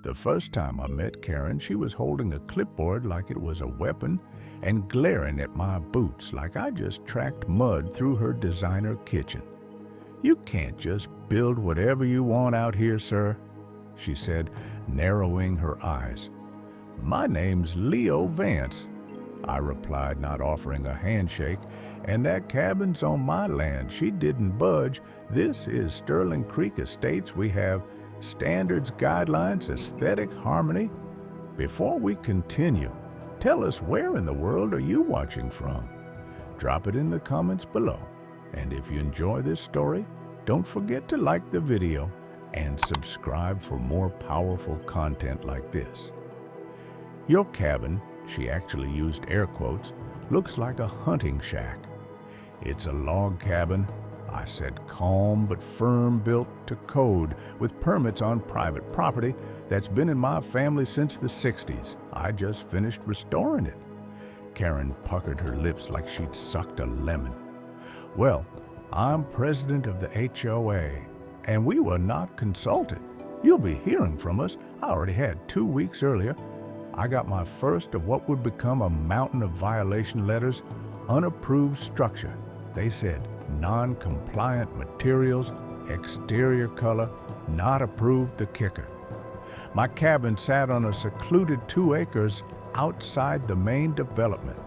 The first time I met Karen, she was holding a clipboard like it was a weapon and glaring at my boots like I just tracked mud through her designer kitchen. "You can't just build whatever you want out here, sir," she said, narrowing her eyes. "My name's Leo Vance," I replied, not offering a handshake, "and that cabin's on my land." She didn't budge. "This is Sterling Creek Estates. We have standards, guidelines, aesthetic harmony." Before we continue, tell us, where in the world are you watching from? Drop it in the comments below. And if you enjoy this story, don't forget to like the video and subscribe for more powerful content like this. "Your cabin," she actually used air quotes, "looks like a hunting shack." "It's a log cabin," I said, "calm but firm, built to code, with permits on private property that's been in my family since the 60s. I just finished restoring it." Karen puckered her lips like she'd sucked a lemon. "Well, I'm president of the HOA, and we were not consulted. You'll be hearing from us. I already had 2 weeks earlier. I got my first of what would become a mountain of violation letters. Unapproved structure. They said non-compliant materials, exterior color, not approved, the kicker. My cabin sat on a secluded 2 acres outside the main development.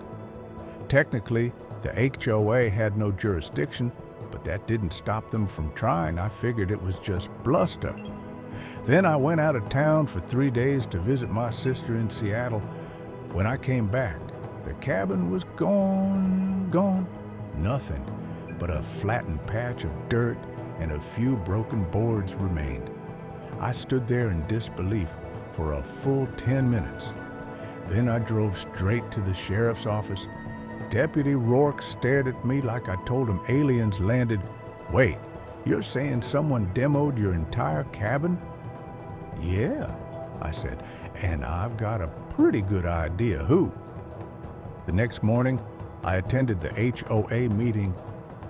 Technically, the HOA had no jurisdiction, but that didn't stop them from trying. I figured it was just bluster. Then I went out of town for 3 days to visit my sister in Seattle. When I came back, the cabin was gone. Nothing but a flattened patch of dirt and a few broken boards remained. I stood there in disbelief for a full 10 minutes. Then I drove straight to the sheriff's office. Deputy Rourke stared at me like I told him aliens landed. "Wait, you're saying someone demoed your entire cabin?" "Yeah," I said, "and I've got a pretty good idea who." The next morning, I attended the HOA meeting.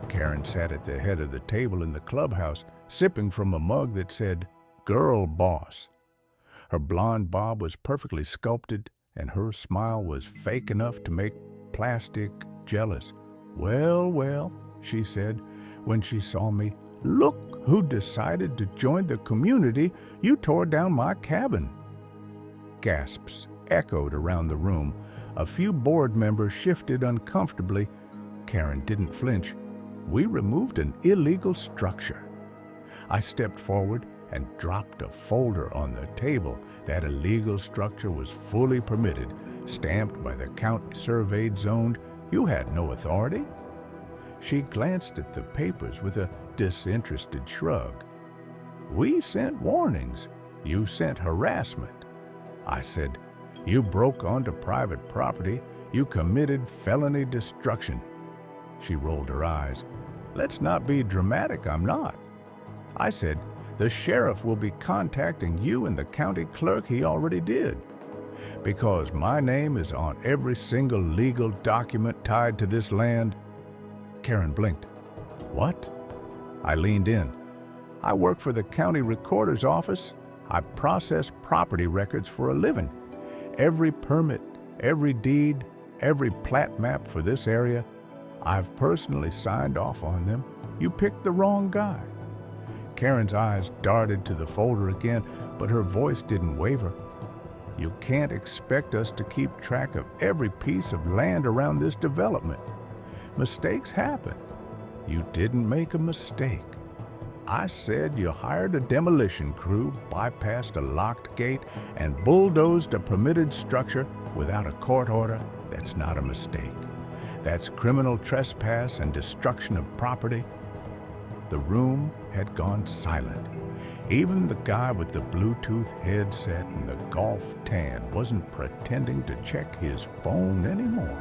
Karen sat at the head of the table in the clubhouse, sipping from a mug that said, "Girl Boss." Her blonde bob was perfectly sculpted, and her smile was fake enough to make plastic jealous. Well, she said when she saw me, "Look who decided to join the community. You tore down my cabin." Gasps echoed around the room. A few board members shifted uncomfortably. Karen didn't flinch. "We removed an illegal structure." I stepped forward and dropped a folder on the table. That illegal structure was fully permitted, stamped by the county surveyed zoned. "You had no authority." She glanced at the papers with a disinterested shrug. "We sent warnings. You sent harassment." I said, "You broke onto private property. You committed felony destruction." She rolled her eyes. "Let's not be dramatic, I'm not." I said, "The sheriff will be contacting you and the county clerk. He already did. Because my name is on every single legal document tied to this land." Karen blinked. "What?" I leaned in. "I work for the county recorder's office. I process property records for a living. Every permit, every deed, every plat map for this area, I've personally signed off on them. You picked the wrong guy." Karen's eyes darted to the folder again, but her voice didn't waver. "You can't expect us to keep track of every piece of land around this development. Mistakes happen. You didn't make a mistake. I said you hired a demolition crew, bypassed a locked gate, and bulldozed a permitted structure without a court order. That's not a mistake. That's criminal trespass and destruction of property." The room had gone silent. Even the guy with the Bluetooth headset and the golf tan wasn't pretending to check his phone anymore.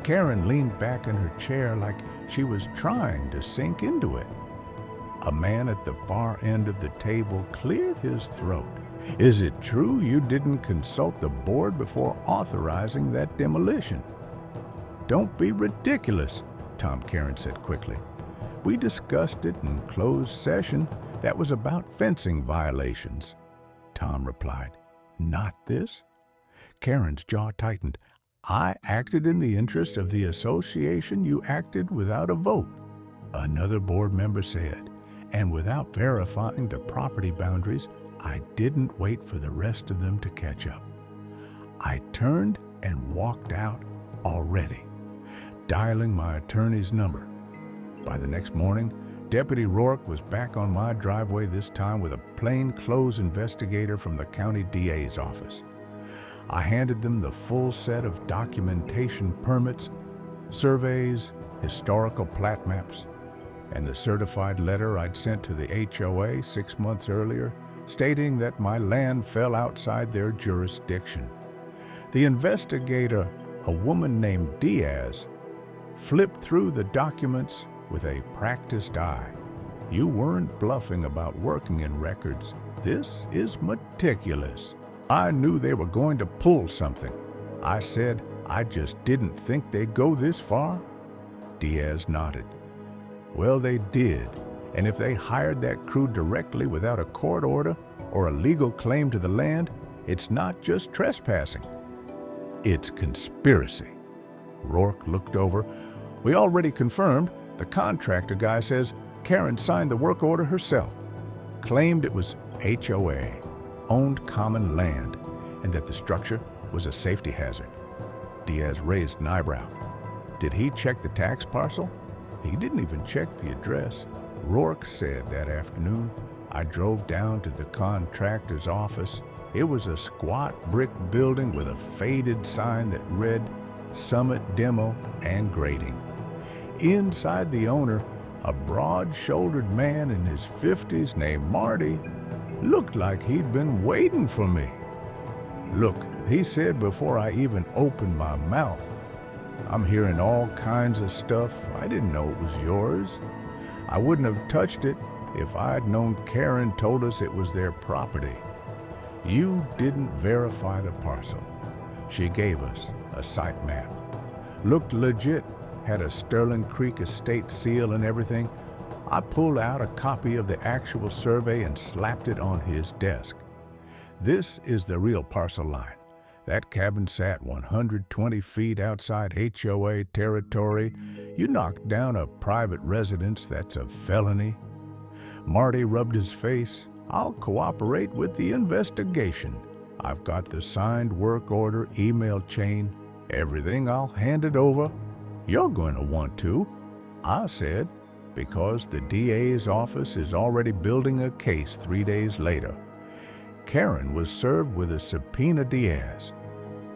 Karen leaned back in her chair like she was trying to sink into it. A man at the far end of the table cleared his throat. "Is it true you didn't consult the board before authorizing that demolition?" "Don't be ridiculous," Tom Karen said quickly. "We discussed it in closed session. That was about fencing violations." Tom replied. Not this? Karen's jaw tightened. I acted in the interest of the association. You acted without a vote, another board member said. And without verifying the property boundaries, I didn't wait for the rest of them to catch up. I turned and walked out already, dialing my attorney's number. By the next morning, Deputy Rourke was back on my driveway, this time with a plainclothes investigator from the county DA's office. I handed them the full set of documentation, permits, surveys, historical plat maps, and the certified letter I'd sent to the HOA 6 months earlier, stating that my land fell outside their jurisdiction. The investigator, a woman named Diaz, flipped through the documents with a practiced eye. You weren't bluffing about working in records. This is meticulous. I knew they were going to pull something. I said I just didn't think they'd go this far. Diaz nodded. Well, they did. And if they hired that crew directly without a court order or a legal claim to the land, it's not just trespassing. It's conspiracy. Rourke looked over. We already confirmed. The contractor guy says Karen signed the work order herself, claimed it was HOA, owned common land, and that the structure was a safety hazard. Diaz raised an eyebrow. Did he check the tax parcel? He didn't even check the address. Rourke said that afternoon, I drove down to the contractor's office. It was a squat brick building with a faded sign that read Summit Demo and Grading. Inside the owner, a broad-shouldered man in his 50s named Marty, looked like he'd been waiting for me. Look, he said before I even opened my mouth, I'm hearing all kinds of stuff. I didn't know it was yours. I wouldn't have touched it if I'd known Karen told us it was their property. You didn't verify the parcel. She gave us a site map. Looked legit, had a Sterling Creek estate seal and everything. I pulled out a copy of the actual survey and slapped it on his desk. This is the real parcel line. That cabin sat 120 feet outside HOA territory. You knocked down a private residence, that's a felony. Marty rubbed his face. I'll cooperate with the investigation. I've got the signed work order, email chain, everything. I'll hand it over. You're going to want to, I said, because the DA's office is already building a case 3 days later. Karen was served with a subpoena. Diaz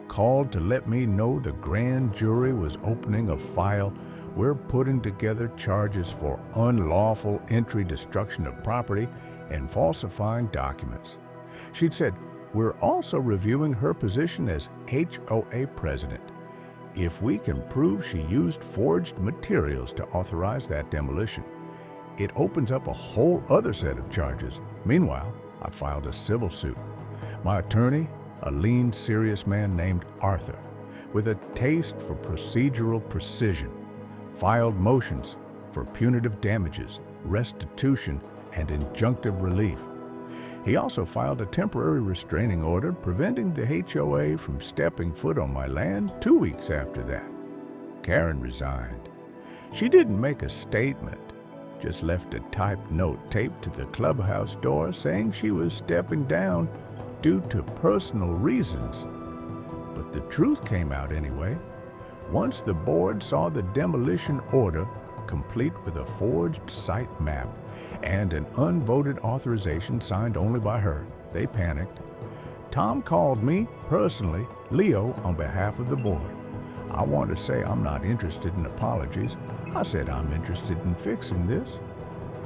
called to let me know the grand jury was opening a file. We're putting together charges for unlawful entry, destruction of property, and falsifying documents. She'd said, we're also reviewing her position as HOA president. If we can prove she used forged materials to authorize that demolition, it opens up a whole other set of charges. Meanwhile, I filed a civil suit. My attorney, a lean, serious man named Arthur, with a taste for procedural precision, filed motions for punitive damages, restitution, and injunctive relief. He also filed a temporary restraining order preventing the HOA from stepping foot on my land 2 weeks after that. Karen resigned. She didn't make a statement, just left a typed note taped to the clubhouse door saying she was stepping down due to personal reasons. But the truth came out anyway. Once the board saw the demolition order, complete with a forged site map and an unvoted authorization signed only by her, they panicked. Tom called me personally, Leo, on behalf of the board. I want to say I'm not interested in apologies. I said I'm interested in fixing this.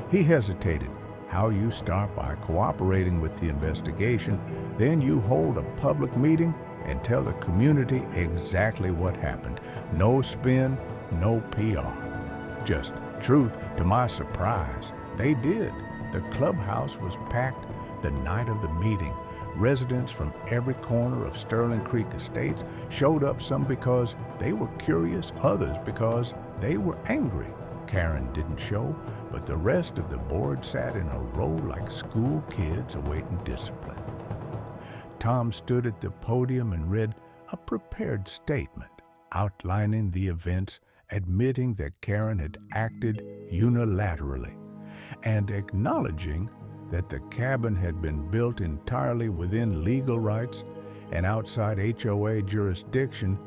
He hesitated. How you start by cooperating with the investigation, then you hold a public meeting and tell the community exactly what happened. No spin, no PR. Just truth. To my surprise, they did. The clubhouse was packed the night of the meeting. Residents from every corner of Sterling Creek Estates showed up, some because they were curious, others because they were angry. Karen didn't show, but the rest of the board sat in a row like school kids awaiting discipline. Tom stood at the podium and read a prepared statement outlining the events, admitting that Karen had acted unilaterally and acknowledging that the cabin had been built entirely within legal rights and outside HOA jurisdiction.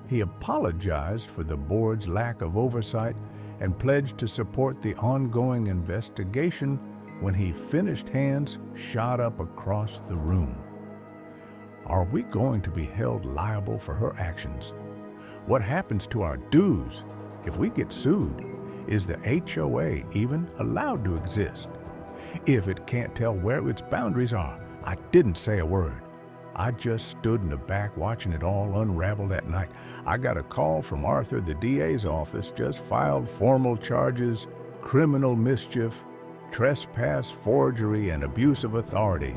He apologized for the board's lack of oversight and pledged to support the ongoing investigation. When he finished, hands shot up across the room. Are we going to be held liable for her actions? What happens to our dues if we get sued? Is the HOA even allowed to exist? If it can't tell where its boundaries are, I didn't say a word. I just stood in the back watching it all unravel that night. I got a call from Arthur, the DA's office, just filed formal charges, criminal mischief, trespass, forgery, and abuse of authority.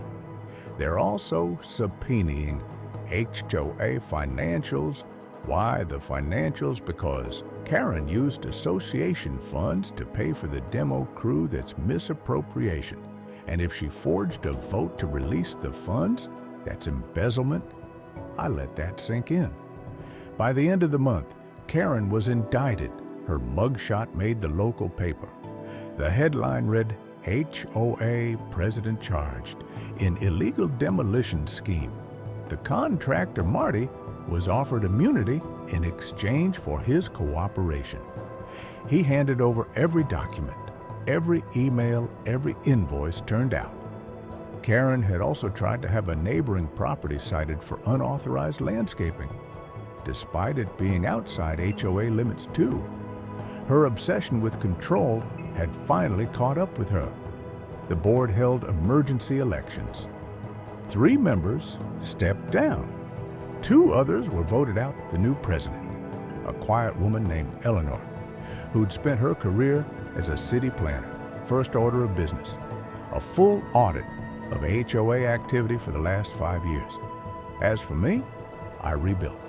They're also subpoenaing HOA financials. Why the financials? Because Karen used association funds to pay for the demo crew. That's misappropriation. And if she forged a vote to release the funds, that's embezzlement. I let that sink in. By the end of the month, Karen was indicted. Her mugshot made the local paper. The headline read, HOA president charged in illegal demolition scheme. The contractor, Marty, was offered immunity in exchange for his cooperation. He handed over every document, every email, every invoice turned out. Karen had also tried to have a neighboring property cited for unauthorized landscaping, despite it being outside HOA limits too. Her obsession with control had finally caught up with her. The board held emergency elections. 3 members stepped down. 2 others were voted out the new president, a quiet woman named Eleanor, who'd spent her career as a city planner, first order of business, a full audit of HOA activity for the last 5 years. As for me, I rebuilt,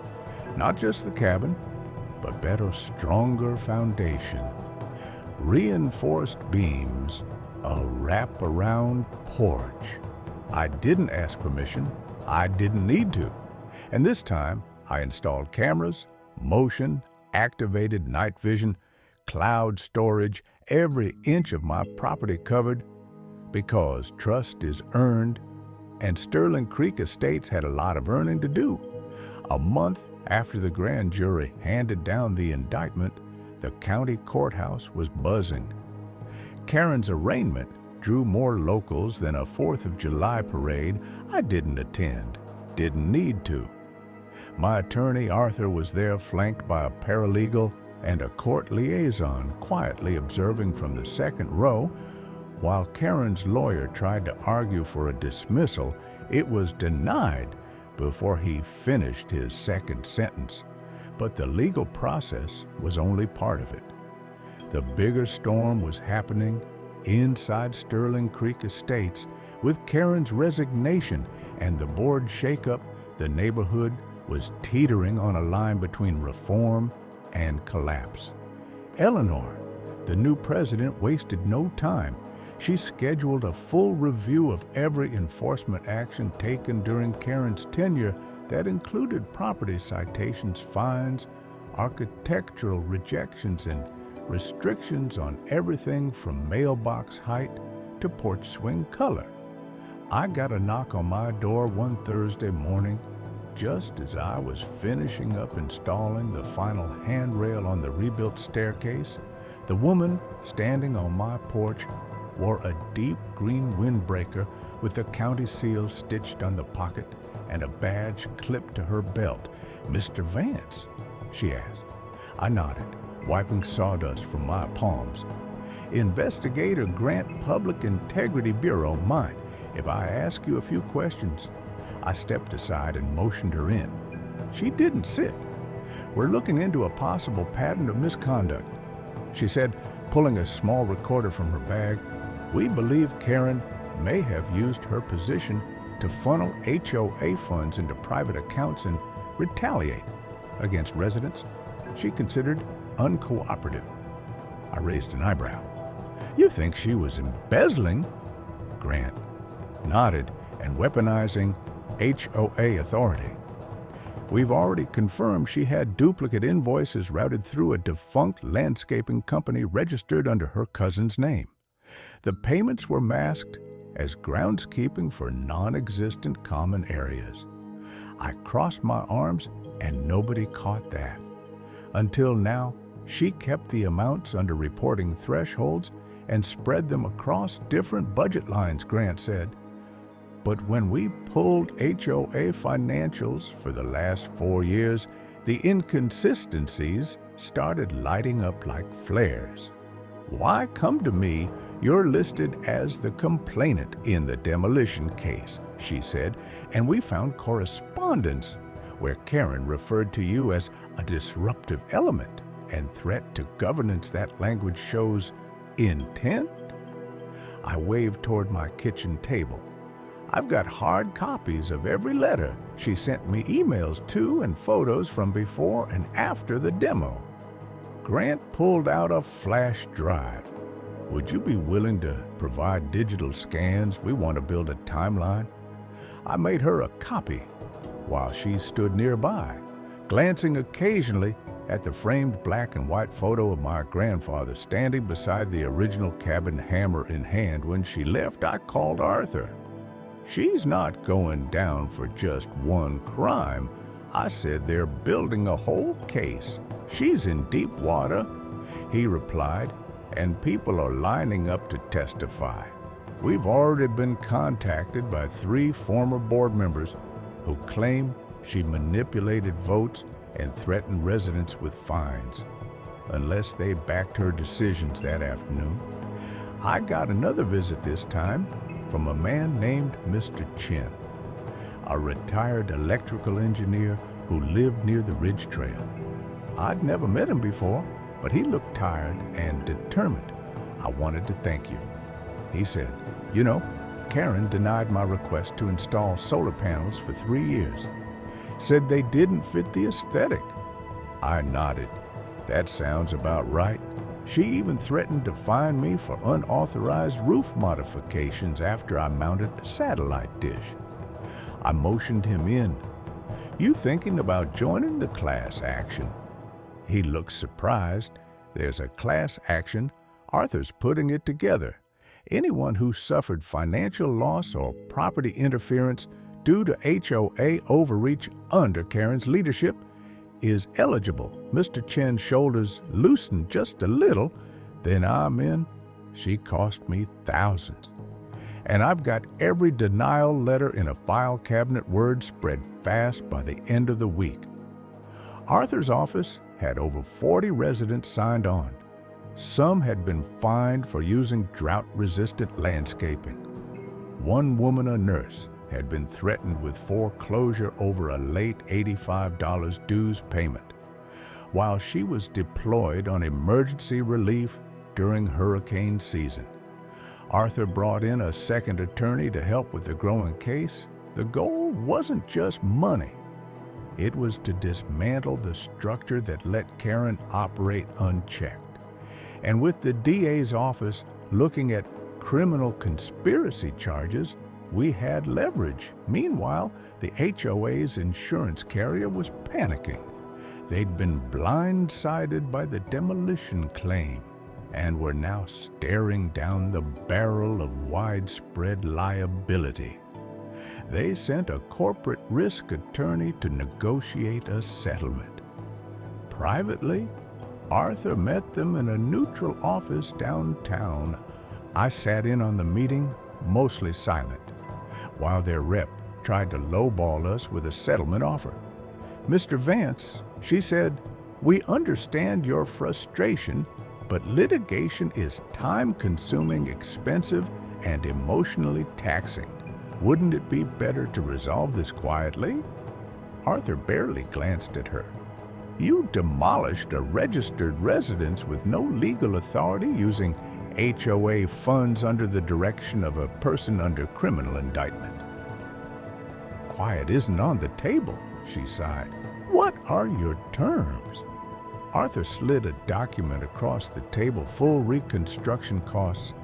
not just the cabin, but better, stronger foundation, reinforced beams, a wrap-around porch. I didn't ask permission. I didn't need to. And this time, I installed cameras, motion, activated night vision, cloud storage, every inch of my property covered, because trust is earned, and Sterling Creek Estates had a lot of earning to do. A month after the grand jury handed down the indictment, the county courthouse was buzzing. Karen's arraignment drew more locals than a 4th of July parade. I didn't attend, didn't need to. My attorney, Arthur, was there, flanked by a paralegal and a court liaison, quietly observing from the second row. While Karen's lawyer tried to argue for a dismissal, it was denied before he finished his second sentence. But the legal process was only part of it. The bigger storm was happening inside Sterling Creek Estates. With Karen's resignation and the board shakeup, the neighborhood was teetering on a line between reform and collapse. Eleanor, the new president, wasted no time. She scheduled a full review of every enforcement action taken during Karen's tenure that included property citations, fines, architectural rejections, and restrictions on everything from mailbox height to porch swing color. I got a knock on my door one Thursday morning, just as I was finishing up installing the final handrail on the rebuilt staircase. The woman standing on my porch wore a deep green windbreaker with the county seal stitched on the pocket and a badge clipped to her belt. "Mr. Vance?" she asked. I nodded, wiping sawdust from my palms. "Investigator Grant, Public Integrity Bureau. Mind if I ask you a few questions?" I stepped aside and motioned her in. She didn't sit. "We're looking into a possible pattern of misconduct," she said, pulling a small recorder from her bag. "We believe Karen may have used her position to funnel HOA funds into private accounts and retaliate against residents she considered uncooperative." I raised an eyebrow. "You think she was embezzling?" Grant nodded, "and weaponizing HOA authority. We've already confirmed she had duplicate invoices routed through a defunct landscaping company registered under her cousin's name. The payments were masked as groundskeeping for non-existent common areas. I crossed my arms and nobody caught that. Until now, she kept the amounts under reporting thresholds and spread them across different budget lines, Grant said. But when we pulled HOA financials for the last 4 years, the inconsistencies started lighting up like flares. Why come to me? You're listed as the complainant in the demolition case, she said, and we found correspondence where Karen referred to you as a disruptive element and threat to governance. That language shows intent. I waved toward my kitchen table. I've got hard copies of every letter she sent me, emails too, and photos from before and after the demo. Grant pulled out a flash drive. Would you be willing to provide digital scans? We want to build a timeline. I made her a copy while she stood nearby, glancing occasionally at the framed black and white photo of my grandfather standing beside the original cabin, hammer in hand. When she left, I called Arthur. She's not going down for just one crime. I said they're building a whole case. She's in deep water, he replied, and people are lining up to testify. We've already been contacted by 3 former board members who claim she manipulated votes and threatened residents with fines unless they backed her decisions that afternoon. I got another visit this time from a man named Mr. Chen, a retired electrical engineer who lived near the Ridge Trail. I'd never met him before, but he looked tired and determined. I wanted to thank you. He said, you know, Karen denied my request to install solar panels for 3 years. Said they didn't fit the aesthetic. I nodded. That sounds about right. She even threatened to fine me for unauthorized roof modifications after I mounted a satellite dish. I motioned him in. You thinking about joining the class action? He looked surprised. There's a class action. Arthur's putting it together. Anyone who suffered financial loss or property interference due to HOA overreach under Karen's leadership is eligible. Mr. Chen's shoulders loosened just a little. Then I'm in. She cost me thousands. And I've got every denial letter in a file cabinet, word spread fast by the end of the week. Arthur's office had over 40 residents signed on. Some had been fined for using drought-resistant landscaping. One woman, a nurse, had been threatened with foreclosure over a late $85 dues payment, while she was deployed on emergency relief during hurricane season. Arthur brought in a second attorney to help with the growing case. The goal wasn't just money. It was to dismantle the structure that let Karen operate unchecked. And with the DA's office looking at criminal conspiracy charges, we had leverage. Meanwhile, the HOA's insurance carrier was panicking. They'd been blindsided by the demolition claim and were now staring down the barrel of widespread liability. They sent a corporate risk attorney to negotiate a settlement. Privately, Arthur met them in a neutral office downtown. I sat in on the meeting, mostly silent, while their rep tried to lowball us with a settlement offer. Mr. Vance, she said, we understand your frustration, but litigation is time-consuming, expensive, and emotionally taxing. Wouldn't it be better to resolve this quietly? Arthur barely glanced at her. You demolished a registered residence with no legal authority using HOA funds under the direction of a person under criminal indictment. Quiet isn't on the table, she sighed. What are your terms? Arthur slid a document across the table. Full reconstruction costs,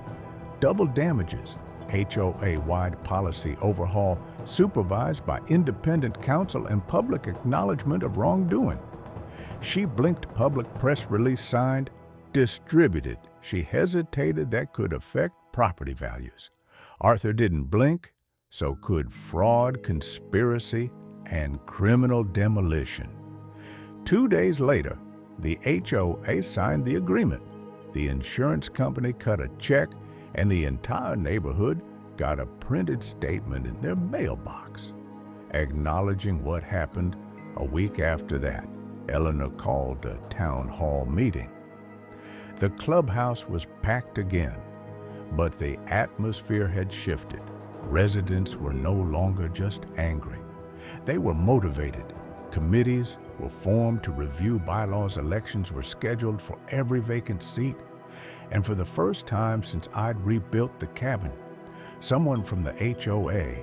double damages, HOA-wide policy overhaul, supervised by independent counsel and public acknowledgement of wrongdoing. She blinked public press release signed, distributed. She hesitated that could affect property values. Arthur didn't blink, so could fraud, conspiracy, and criminal demolition. 2 days later, the HOA signed the agreement. The insurance company cut a check, and the entire neighborhood got a printed statement in their mailbox. Acknowledging what happened a week after that, Eleanor called a town hall meeting. The clubhouse was packed again, but the atmosphere had shifted. Residents were no longer just angry. They were motivated. Committees were formed to review bylaws. Elections were scheduled for every vacant seat. And for the first time since I'd rebuilt the cabin, someone from the HOA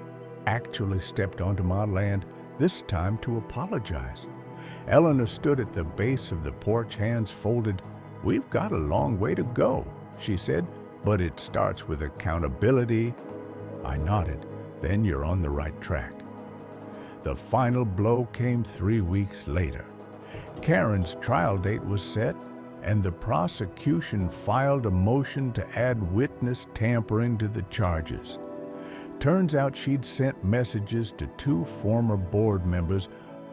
actually stepped onto my land, this time to apologize. Eleanor stood at the base of the porch, hands folded. "We've got a long way to go," she said, "but it starts with accountability." I nodded. "Then you're on the right track." The final blow came 3 weeks later. Karen's trial date was set, and the prosecution filed a motion to add witness tampering to the charges. Turns out she'd sent messages to 2 former board members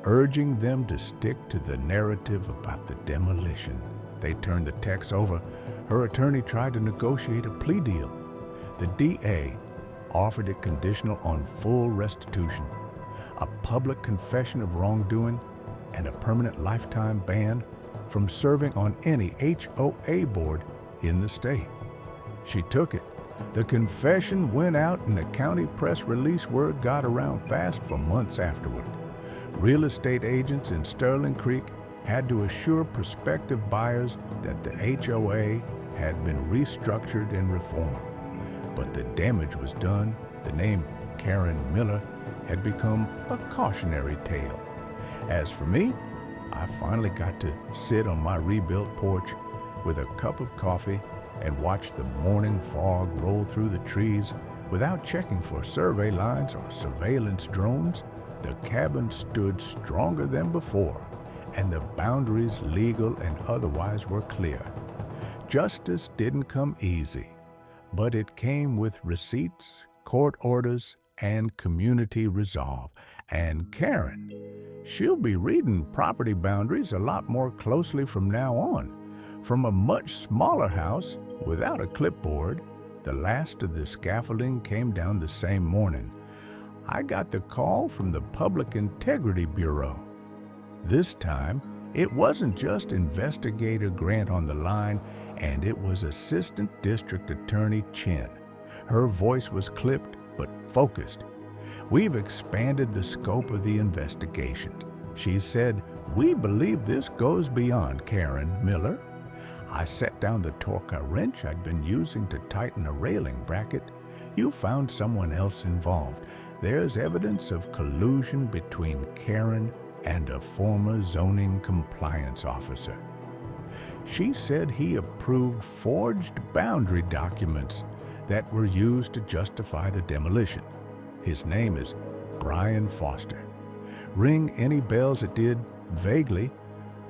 urging them to stick to the narrative about the demolition. They turned the text over. Her attorney tried to negotiate a plea deal. The DA offered it conditional on full restitution, a public confession of wrongdoing, and a permanent lifetime ban from serving on any HOA board in the state. She took it. The confession went out in the county press release. Word got around fast for months afterward. Real estate agents in Sterling Creek had to assure prospective buyers that the HOA had been restructured and reformed. But the damage was done. The name Karen Miller had become a cautionary tale. As for me, I finally got to sit on my rebuilt porch with a cup of coffee and watch the morning fog roll through the trees without checking for survey lines or surveillance drones. The cabin stood stronger than before, and the boundaries, legal and otherwise, were clear. Justice didn't come easy, but it came with receipts, court orders, and community resolve. And Karen, she'll be reading property boundaries a lot more closely from now on. From a much smaller house without a clipboard, the last of the scaffolding came down the same morning. I got the call from the Public Integrity Bureau. This time, it wasn't just Investigator Grant on the line, and it was Assistant District Attorney Chin. Her voice was clipped but focused. "We've expanded the scope of the investigation," she said. "We believe this goes beyond Karen Miller." I set down the torque wrench I'd been using to tighten a railing bracket. "You found someone else involved. There's evidence of collusion between Karen and a former zoning compliance officer." She said he approved forged boundary documents that were used to justify the demolition. His name is Brian Foster. Ring any bells? It did, vaguely.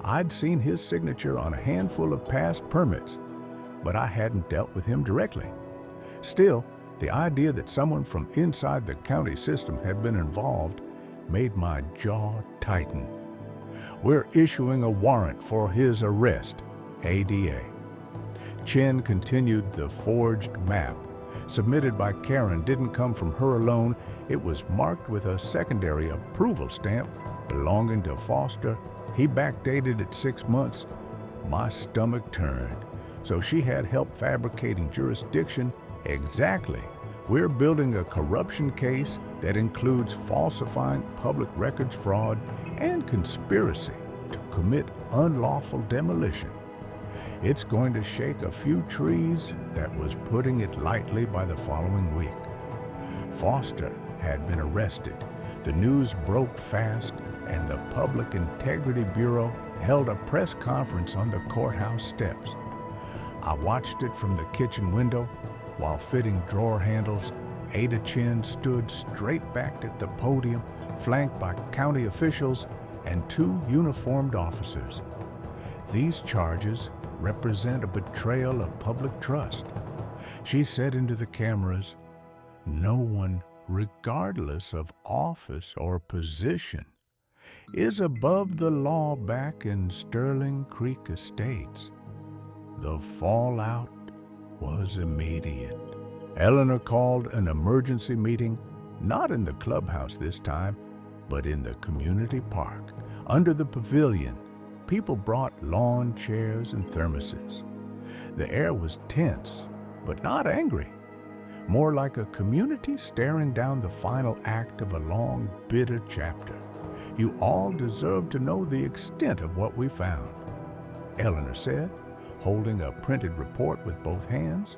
I'd seen his signature on a handful of past permits, but I hadn't dealt with him directly. Still, the idea that someone from inside the county system had been involved made my jaw tighten. "We're issuing a warrant for his arrest, ADA." Chin continued. The forged map submitted by Karen didn't come from her alone. It was marked with a secondary approval stamp belonging to Foster. He backdated it 6 months. My stomach turned. So she had help fabricating jurisdiction? Exactly. We're building a corruption case that includes falsifying public records fraud and conspiracy to commit unlawful demolition. It's going to shake a few trees, that was putting it lightly, by the following week. Foster had been arrested. The news broke fast, and the Public Integrity Bureau held a press conference on the courthouse steps. I watched it from the kitchen window while fitting drawer handles Ada Chin stood straight-backed at the podium, flanked by county officials and 2 uniformed officers. These charges represent a betrayal of public trust. She said into the cameras, "No one, regardless of office or position, is above the law back in Sterling Creek Estates." The fallout was immediate. Eleanor called an emergency meeting, not in the clubhouse this time, but in the community park. Under the pavilion, people brought lawn chairs and thermoses. The air was tense, but not angry. More like a community staring down the final act of a long, bitter chapter. "You all deserve to know the extent of what we found," Eleanor said, holding a printed report with both hands.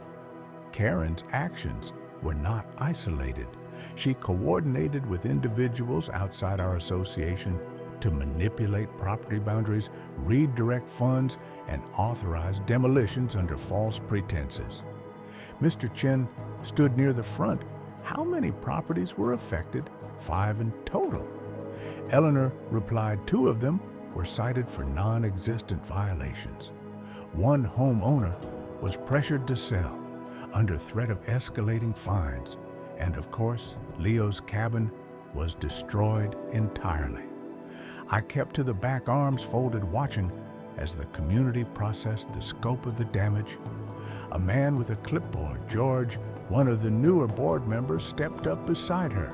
Karen's actions were not isolated. She coordinated with individuals outside our association to manipulate property boundaries, redirect funds, and authorize demolitions under false pretenses. Mr. Chin stood near the front. How many properties were affected? 5 in total. Eleanor replied 2 of them were cited for non-existent violations. One homeowner was pressured to sell under threat of escalating fines, and of course, Leo's cabin was destroyed entirely. I kept to the back, arms folded, watching as the community processed the scope of the damage. A man with a clipboard, George, one of the newer board members, stepped up beside her.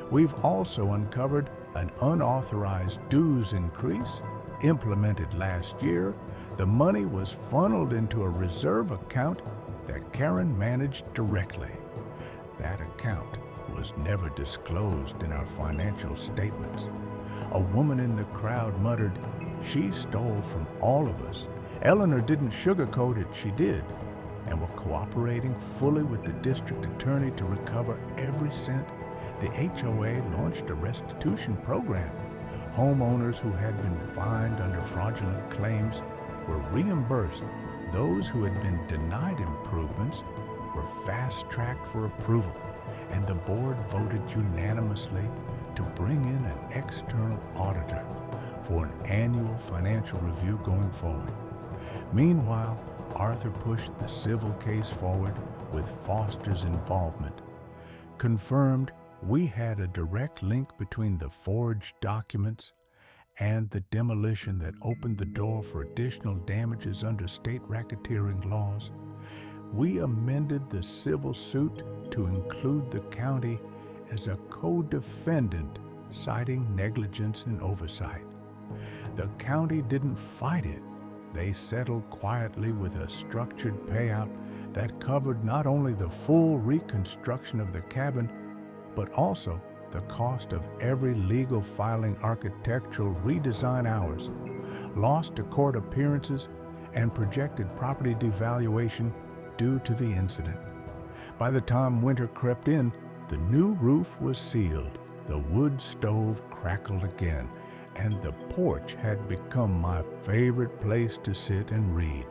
"We've also uncovered an unauthorized dues increase implemented last year. The money was funneled into a reserve account that Karen managed directly. That account was never disclosed in our financial statements." A woman in the crowd muttered, "She stole from all of us." Eleanor didn't sugarcoat it, she did, and were cooperating fully with the district attorney to recover every cent. The HOA launched a restitution program. Homeowners who had been fined under fraudulent claims were reimbursed. Those who had been denied improvements were fast-tracked for approval, and the board voted unanimously to bring in an external auditor for an annual financial review going forward. Meanwhile, Arthur pushed the civil case forward with Foster's involvement. Confirmed we had a direct link between the forged documents and the demolition that opened the door for additional damages under state racketeering laws. We amended the civil suit to include the county as a co-defendant, citing negligence and oversight. The county didn't fight it. They settled quietly with a structured payout that covered not only the full reconstruction of the cabin, but also the cost of every legal filing, architectural redesign hours, lost to court appearances, and projected property devaluation due to the incident. By the time winter crept in, the new roof was sealed, the wood stove crackled again, and the porch had become my favorite place to sit and read.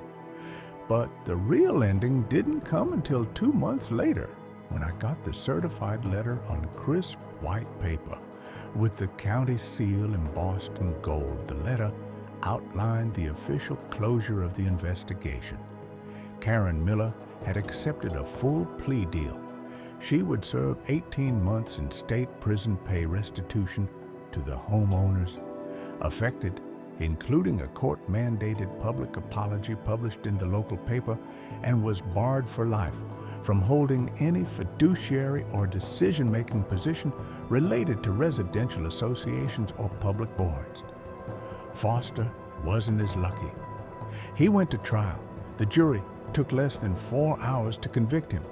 But the real ending didn't come until 2 months later, when I got the certified letter on crisp white paper with the county seal embossed in gold. The letter outlined the official closure of the investigation. Karen Miller had accepted a full plea deal. She would serve 18 months in state prison, pay restitution to the homeowners affected, including a court-mandated public apology published in the local paper, and was barred for life from holding any fiduciary or decision-making position related to residential associations or public boards. Foster wasn't as lucky. He went to trial. The jury took less than 4 hours to convict him.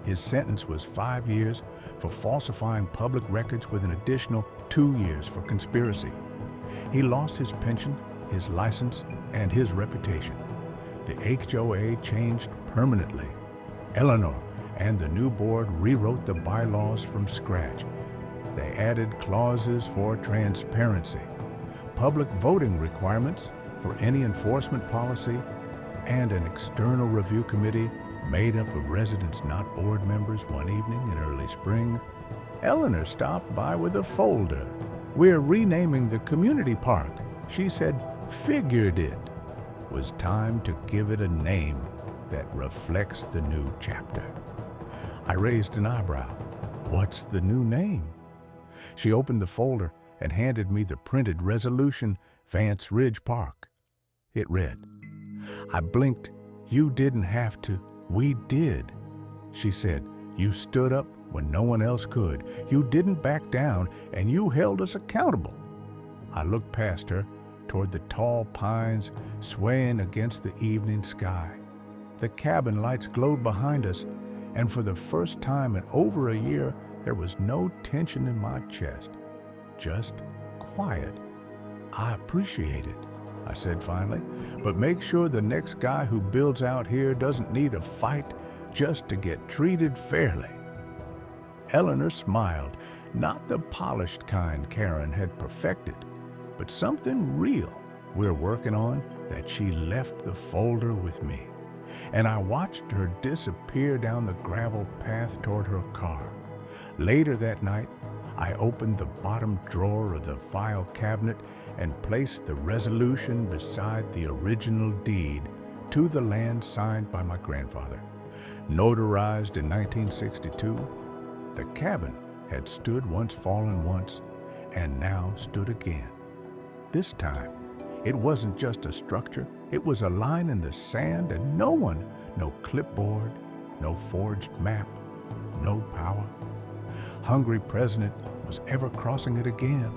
His sentence was 5 years for falsifying public records with an additional 2 years for conspiracy. He lost his pension, his license, and his reputation. The HOA changed permanently. Eleanor and the new board rewrote the bylaws from scratch. They added clauses for transparency, public voting requirements for any enforcement policy, and an external review committee Made up of residents not board members, one evening in early spring, Eleanor stopped by with a folder. "We're renaming the community park." She said, "Figured it was time to give it a name that reflects the new chapter." I raised an eyebrow. "What's the new name?" She opened the folder and handed me the printed resolution, Vance Ridge Park. It read. I blinked. "You didn't have to. We did." She said, "You stood up when no one else could. You didn't back down, and you held us accountable." I looked past her toward the tall pines swaying against the evening sky. The cabin lights glowed behind us, and for the first time in over a year, there was no tension in my chest, just quiet. "I appreciate it," I said finally, "but make sure the next guy who builds out here doesn't need a fight just to get treated fairly." Eleanor smiled, not the polished kind Karen had perfected, but something real we're working on that she left the folder with me. And I watched her disappear down the gravel path toward her car. Later that night, I opened the bottom drawer of the file cabinet and placed the resolution beside the original deed to the land signed by my grandfather. Notarized in 1962, the cabin had stood once, fallen once, and now stood again. This time, it wasn't just a structure, it was a line in the sand, and no one, no clipboard, no forged map, no power, hungry president was ever crossing it again.